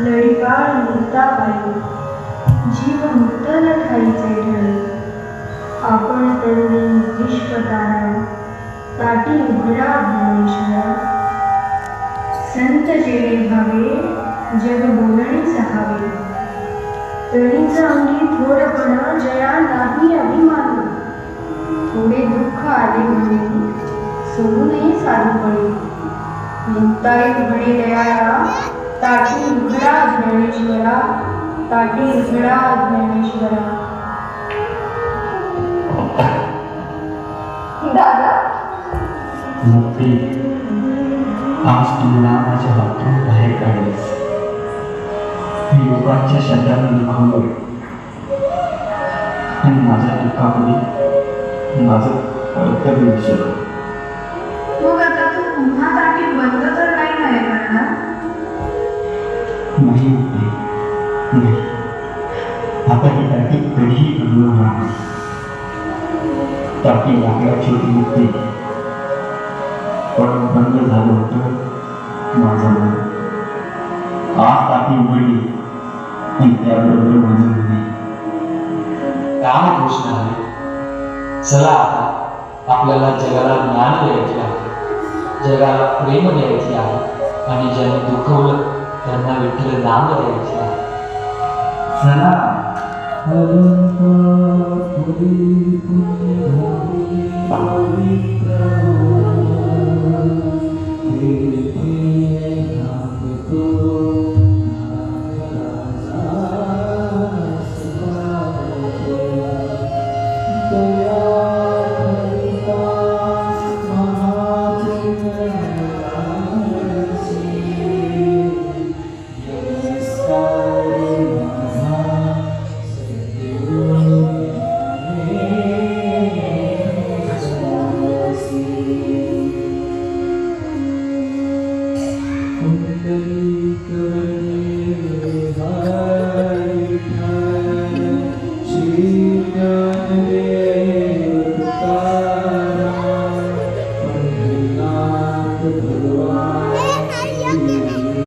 लढीपाळ मुक्ताबाई जीव मुक्तल ठाईचे ढळ आपण तरुणी विश्वतारा ताटी उघडा ज्ञानेश्वरा संत जेणे भावे जग बोलणे सहावे तरीच अंगी थोडपण जया नाही अभिमान थोडे दुःख आले म्हणजे सोडू नये साधूपणे मुक्ताई म्हणे दयाळा ताटी उघडा ज्ञानेश्वरा ताटी उघडा ज्ञानेश्वरा. दादा मुक्ती आज तुला माझ्या हातून बाहेर काढलीस. मी लोकांच्या शब्दाने दुखावलं आणि माझ्या दुःखामध्ये माझं कर्तव्य विसरलं. मग आता तू पुन्हा ताटी बंद तर काही नाही करणार? नाही मुक्ती, नाही. आता ही टाकी कधीही बंद होणार नाही. टाकी लाकडाची होती मुक्ती, पण बंद झालं होतं माझं मन. आज टाकी उघडली आणि त्याबरोबर माझं मन नाही. रामकृष्ण हरी. चला आता आपल्याला जगाला ज्ञान द्यायचे आहे, जगाला प्रेम द्यायचे आहे आणि ज्यांनी दुखवलं त्यांना विठ्ठल नाम द्यायचे आहे. चला कुंडलिक